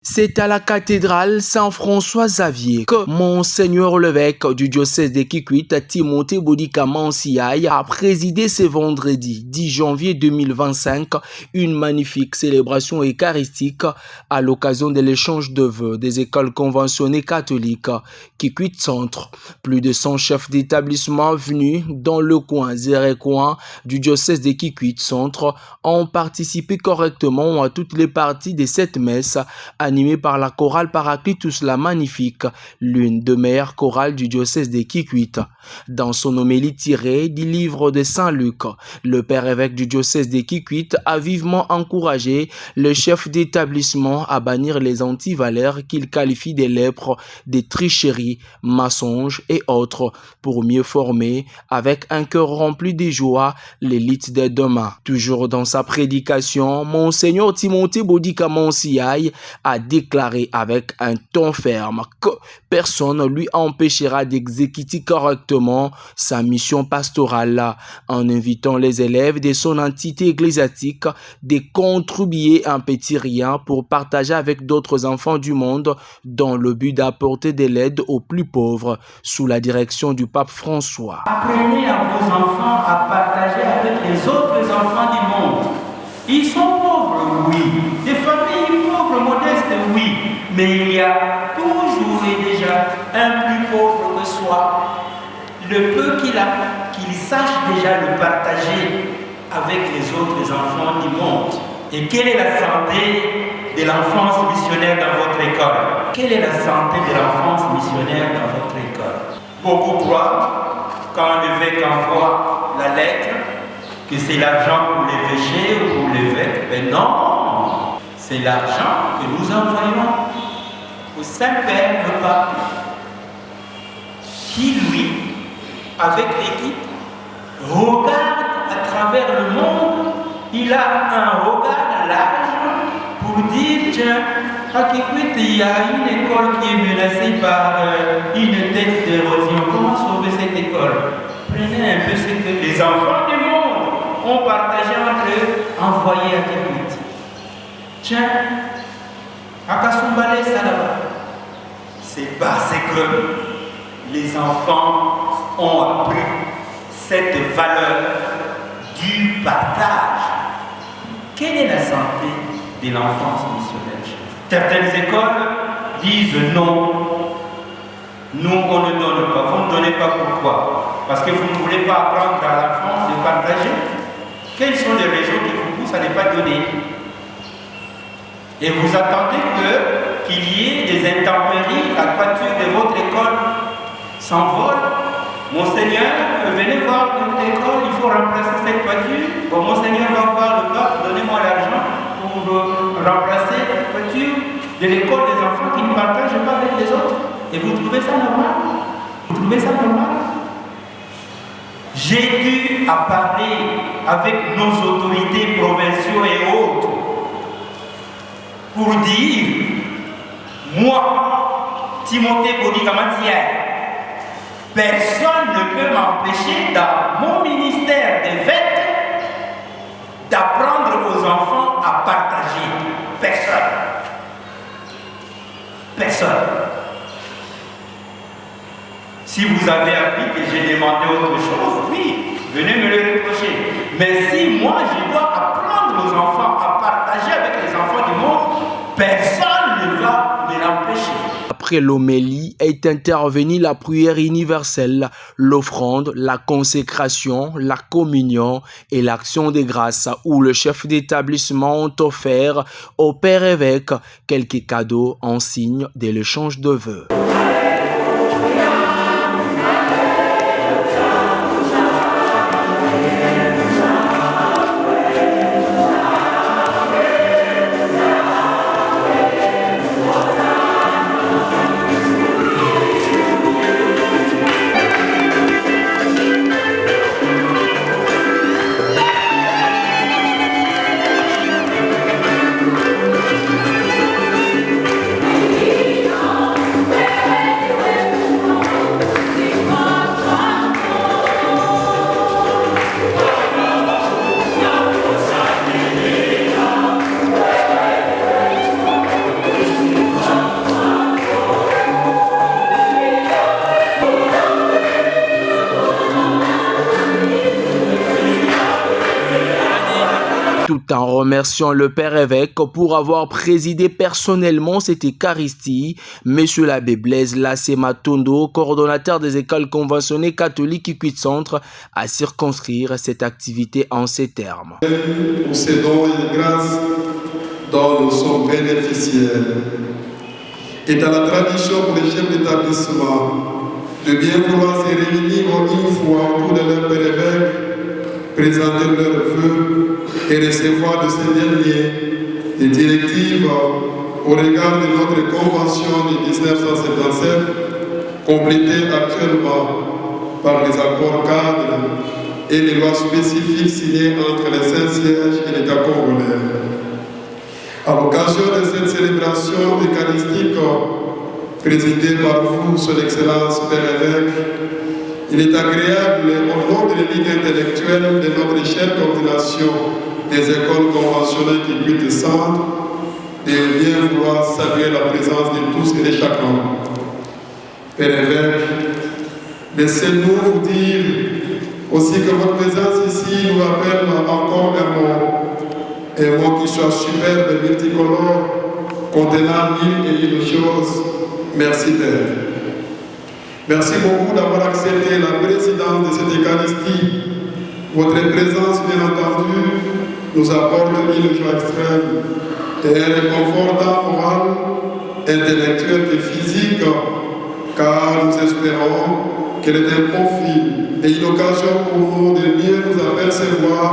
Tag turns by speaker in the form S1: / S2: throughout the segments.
S1: C'est à la cathédrale Saint-François-Xavier que Monseigneur l'évêque du diocèse de Kikwit, Timothée Bodika Mansiaï, a présidé ce vendredi 10 janvier 2025 une magnifique célébration eucharistique à l'occasion de l'échange de vœux des écoles conventionnées catholiques Kikwit Centre. Plus de 100 chefs d'établissement venus dans le coin zérécoin du diocèse de Kikwit Centre ont participé correctement à toutes les parties de cette messe animé par la chorale Paraclitus la Magnifique, l'une des meilleures chorales du diocèse de Kikwit. Dans son homélie tirée du livre de Saint Luc, le père évêque du diocèse de Kikwit a vivement encouragé le chef d'établissement à bannir les antivaleurs qu'il qualifie de lèpres, des tricheries, mensonges et autres pour mieux former avec un cœur rempli de joie l'élite de demain. Toujours dans sa prédication, Monseigneur Timothée Bodika Mansiaï a déclaré avec un ton ferme que personne ne lui empêchera d'exécuter correctement sa mission pastorale en invitant les élèves de son entité ecclésiastique de contribuer un petit rien pour partager avec d'autres enfants du monde dans le but d'apporter de l'aide aux plus pauvres sous la direction du pape François.
S2: Apprenez à vos enfants à partager avec les autres enfants du monde. Ils sont pauvres, oui. Des familles pauvres, modestes, oui. Mais il y a toujours et déjà un plus pauvre que soi. Le peu qu'il a, qu'il sache déjà le partager avec les autres enfants du monde. Et quelle est la santé de l'enfance missionnaire dans votre école? Quelle est la santé de l'enfance missionnaire dans votre école? Beaucoup croient, quand l'évêque envoie la lettre, que c'est l'argent pour l'évêché ou pour l'évêque. Mais non, c'est l'argent que nous envoyons au Saint-Père, le pape, qui lui, avec l'équipe, regarde à travers le monde. Il a un regard large pour dire, tiens, à Kikwit, il y a une école qui est menacée par une tête d'érosion. Comment sauver cette école? Prenez un peu ce que les enfants du monde ont partagé entre eux, envoyé à Kikwit. Tiens, à Kassumbale, ça là-bas. C'est parce que les enfants ont appris cette valeur du partage. Quelle est la santé de l'enfance missionnaire? Certaines écoles disent non. Nous, on ne donne pas. Vous ne donnez pas pourquoi? Parce que vous ne voulez pas apprendre à l'enfance de partager. Quelles sont les raisons qui vous poussent à ne pas donner? Et vous attendez qu'il y ait des intempéries, la toiture de votre école s'envole. Monseigneur, venez voir notre école, il faut remplacer cette toiture. Bon, Monseigneur va voir le pape, donnez-moi l'argent pour remplacer la toiture de l'école des enfants qui ne partagent pas avec les autres. Et vous trouvez ça normal? Vous trouvez ça normal? J'ai dû à parler avec nos autorités provinciaux et autres pour dire, moi, Timothée Bodika Mansiaï, personne ne peut m'empêcher dans mon ministère d'évêque d'apprendre aux enfants à partager. Personne. Personne. Si vous avez appris que j'ai demandé autre chose, oui, venez me le reprocher. Mais si moi je dois apprendre aux enfants à partager avec les enfants du monde, personne ne va me l'empêcher.
S1: Après l'homélie est intervenue la prière universelle, l'offrande, la consécration, la communion et l'action de grâce où le chef d'établissement a offert au père évêque quelques cadeaux en signe de l'échange de vœux. tout en remerciant le Père évêque pour avoir présidé personnellement cette Eucharistie. Monsieur l'abbé Blaise Lassé Matondo, coordonnateur des écoles conventionnées catholiques Kikwit Centre, à circonscrire cette activité en ces termes.
S3: Pour ces dons et grâces dont nous sommes bénéficiaires. Et dans la tradition pour les chefs d'établissement de bien vouloir se réunir une fois autour de leur Père évêque, présenter leurs vœux et recevoir de ces derniers des directives au regard de notre convention de 1977, complétée actuellement par les accords cadres et les lois spécifiques signées entre les Saint-Sièges et l'État congolais. À l'occasion de cette célébration eucharistique présidée par vous, Son Excellence Père évêque, il est agréable, au nom de l'élite intellectuelle de notre chère coordination des écoles conventionnelles qui Kikwit Centre, de bien vouloir saluer la présence de tous et de chacun. Père évêque, laissez-nous vous dire aussi que votre présence ici nous rappelle encore un mot qui soit superbe, multicolore, contenant mille et mille choses. Merci Père. Merci beaucoup d'avoir accepté la présidence de cette Eucharistie. Votre présence, bien entendu, nous apporte une joie extrême et un réconfort moral, intellectuel et physique, car nous espérons qu'elle est un profil et une occasion pour nous de mieux nous apercevoir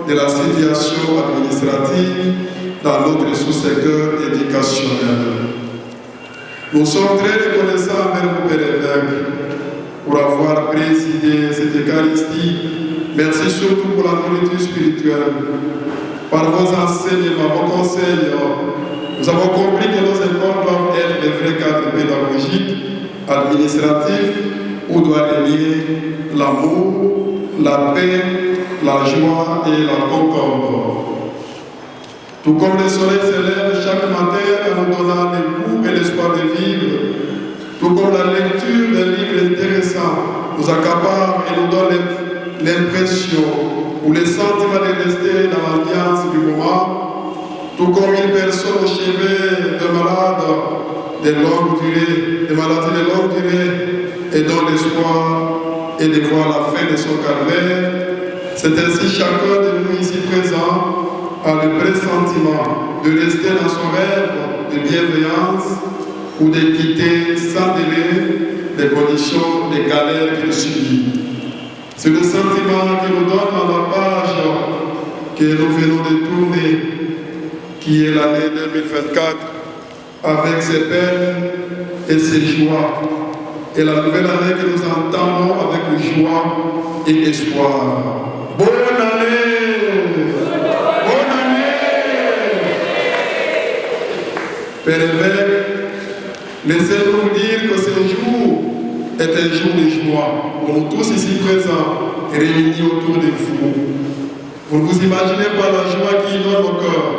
S3: de la situation administrative dans notre sous-secteur éducationnel. Nous sommes très reconnaissants envers vous, Père évêque, pour avoir présidé cette Eucharistie. Merci surtout pour la nourriture spirituelle. Par vos enseignements, vos conseils, nous avons compris que nos écoles doivent être des vrais cadres pédagogiques, administratifs, où doit régner l'amour, la paix, la joie et la concorde. Tout comme le soleil se lève chaque matin en nous donnant le goût et l'espoir de vivre, tout comme la lecture d'un livre intéressant nous accapare et nous donne l'impression ou le sentiment de rester dans l'ambiance du moment, tout comme une personne au chevet de malades de longue durée, de maladies de longue durée, et dont l'espoir est de voir la fin de son calvaire. C'est ainsi chacun de nous ici présents a le pressentiment de rester dans son rêve de bienveillance ou de quitter sans délai les conditions, les galères qu'il subit. C'est le sentiment qui nous donne dans la page que nous venons de tourner, qui est l'année 2024, avec ses peines et ses joies, et la nouvelle année que nous entendons avec joie et espoir. Bonne année! Bonne année! Père évêque, laissez-nous vous dire que ce jour est un jour de joie pour nous tous ici présents et réunis autour de vous. Vous ne vous imaginez pas la joie qui inonde nos cœurs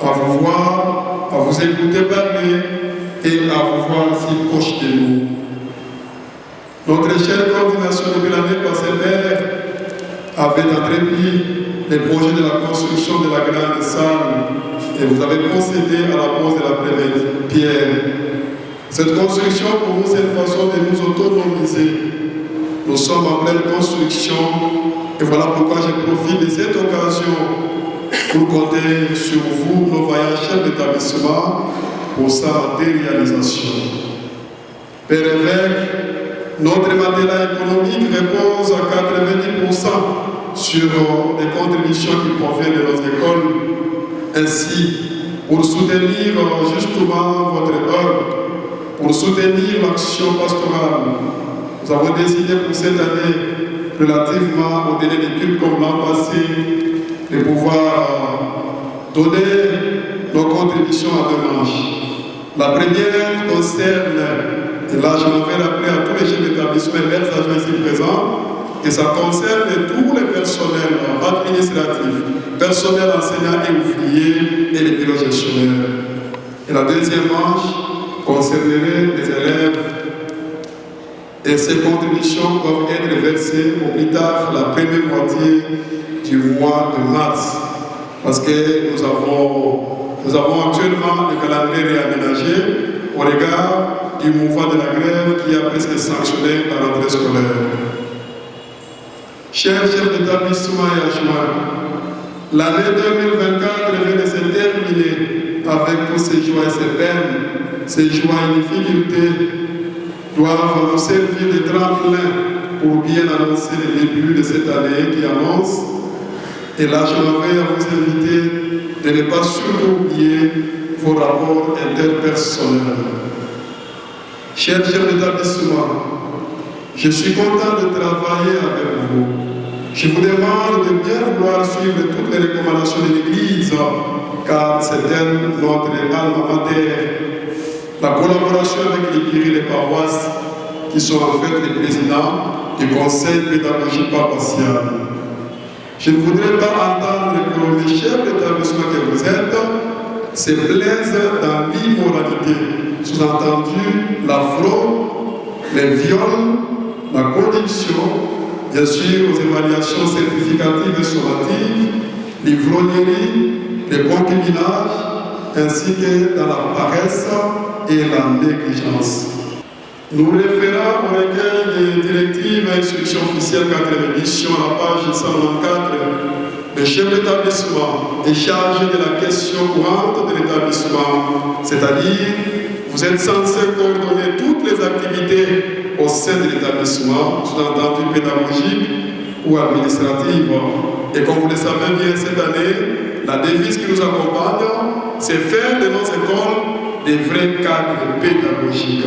S3: à vous voir, à vous écouter parler et à vous voir si proche de nous. Notre chère coordination depuis l'année passée, Père, avait entrepris les projets de la construction de la grande salle et vous avez procédé à la pose de la première pierre. Cette construction, pour nous, c'est une façon de nous autonomiser. Nous sommes en pleine construction et voilà pourquoi je profite de cette occasion pour compter sur vous, nos vaillants chefs d'établissement, pour sa déréalisation. Père évêque, notre matelas économique repose à 90% sur les contributions qui proviennent de nos écoles. Ainsi, pour soutenir justement votre œuvre, pour soutenir l'action pastorale, nous avons décidé pour cette année, relativement au délai de culte comme l'an passé, de pouvoir donner nos contributions à deux manches. La première concerne, et là je m'en vais rappeler à tous les chefs d'établissement et leurs agents ici présents, et ça concerne tous les personnels administratifs, personnel enseignant et ouvrier et les bureaux gestionnaires. Et la deuxième manche concernerait les élèves. Et ces contributions doivent être versées au plus tard la première moitié du mois de mars. parce que nous avons actuellement le calendrier réaménagé au regard du mouvement de la grève qui a presque sanctionné la rentrée scolaire. Chers chefs d'établissement et adjoints, l'année 2024 vient de se terminer avec tous ces joies et ces peines, ces joies et difficultés doivent nous servir de tremplin pour bien annoncer le début de cette année qui annonce. Et là, je m'en vais à vous inviter de ne pas surtout oublier vos rapports interpersonnels. Chers chefs d'établissement, je suis content de travailler avec vous. Je vous demande de bien vouloir suivre toutes les recommandations de l'Église, car c'est elle notre alma mater. La collaboration avec les curés des paroisses, qui sont en fait les présidents du conseil pédagogique paroissial. Je ne voudrais pas entendre que les chefs d'établissement que vous êtes se plaisent dans l'immoralité, sous-entendu la fraude, les viols, la corruption, bien sûr aux évaluations certificatives et sommatives, l'ivrognerie, les concubinages, ainsi que dans la paresse et la négligence. Nous référons au recueil des directives et instructions officielles 4e édition à la page 194. Le chef d'établissement est chargé de la question courante de l'établissement, c'est-à-dire vous êtes censé coordonner toutes les activités au sein de l'établissement, sous-entendu pédagogique ou administrative. Et comme vous le savez bien cette année, la devise qui nous accompagne, c'est faire de nos écoles des vrais cadres pédagogiques.